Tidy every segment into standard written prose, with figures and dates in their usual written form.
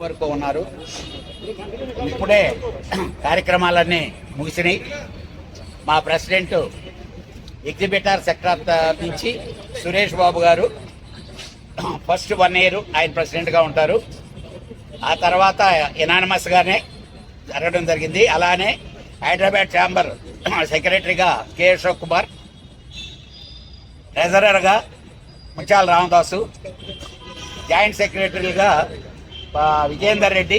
వరకు ఉన్నారు. ఇప్పుడే కార్యక్రమాలన్నీ ముగిసినాయి. మా ప్రెసిడెంట్ ఎగ్జిబిటర్ సెక్టర్ నుంచి సురేష్ బాబు గారు ఫస్ట్ 1 year ఆయన ప్రెసిడెంట్గా ఉంటారు. ఆ తర్వాత ఎనానిమస్గానే జరగడం జరిగింది. అలానే హైదరాబాద్ ఛాంబర్ సెక్రటరీగా కె అశోక్ కుమార్, ట్రెజరర్గా ముత్యాల రామదాసు, జాయింట్ సెక్రటరీగా విజయేందర్ రెడ్డి,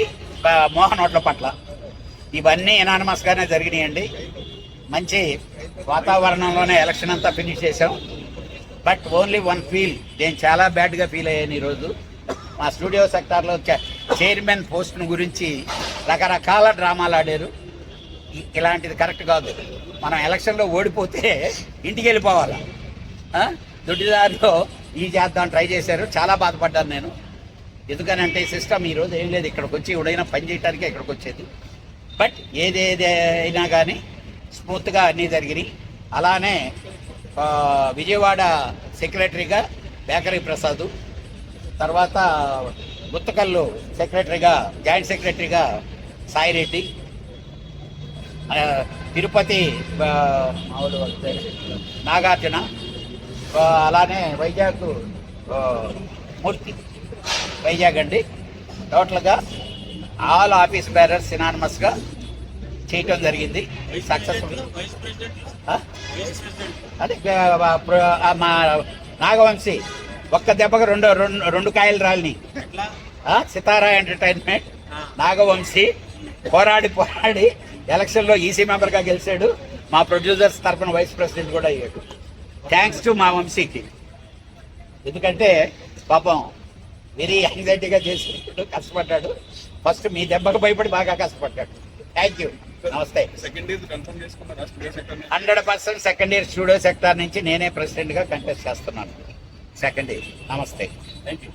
మోహన్ ఓట్ల పట్ల ఇవన్నీ ఎనానిమస్గానే జరిగినాయండి. మంచి వాతావరణంలోనే ఎలక్షన్ అంతా ఫినిష్ చేసాం. బట్ ఓన్లీ వన్ ఫీల్, నేను చాలా బ్యాడ్గా ఫీల్ అయ్యాను ఈరోజు. మా స్టూడియో సెక్టార్లో చైర్మన్ పోస్ట్ను గురించి రకరకాల డ్రామాలు ఆడారు. ఇలాంటిది కరెక్ట్ కాదు. మనం ఎలక్షన్లో ఓడిపోతే ఇంటికి వెళ్ళిపోవాలి. దొడ్డిదారిలో ఈ చేద్దాం ట్రై చేశారు. చాలా బాధపడ్డాను నేను. ఎందుకనంటే సిస్టమ్ ఈరోజు ఏం లేదు. ఇక్కడికి వచ్చి ఎవడైనా పని చేయడానికే ఇక్కడికి వచ్చేది. బట్ ఏదేదైనా కానీ స్మూత్గా అన్నీ జరిగినాయి. అలానే విజయవాడ సెక్రటరీగా బేకరీ ప్రసాద్, తర్వాత గుత్తకల్లు సెక్రటరీగా జాయింట్ సెక్రటరీగా సాయిరెడ్డి, తిరుపతి నాగార్జున, అలానే వైజాగ్ మూర్తి, వైజాగ్ అండి. టోటల్గా ఆల్ ఆఫీస్ బేరర్స్ సినానిమస్గా చేయటం జరిగింది. సక్సెస్ఫుల్. అదే మా నాగవంశీ ఒక్క దెబ్బకు రెండు కాయలు రాలిని. సితారా ఎంటర్టైన్మెంట్ నాగవంశీ పోరాడి ఎలక్షన్లో ఈసీ మెంబర్గా గెలిచాడు. మా ప్రొడ్యూసర్స్ తరఫున వైస్ ప్రెసిడెంట్ కూడా అయ్యాడు. థ్యాంక్స్ టు మా వంశీకి. ఎందుకంటే పాపం వెరీ యాంగ్జైటీగా చేసి కష్టపడ్డాడు. ఫస్ట్ మీ దెబ్బకు భయపడి బాగా కష్టపడ్డాడు. Thank you. నమస్తే. 100% సెకండ్ ఇయర్ స్టూడియో సెక్టార్ నుంచి నేనే ప్రెసిడెంట్గా కంటెస్ట్ చేస్తున్నాను. Second year. నమస్తే. Thank you.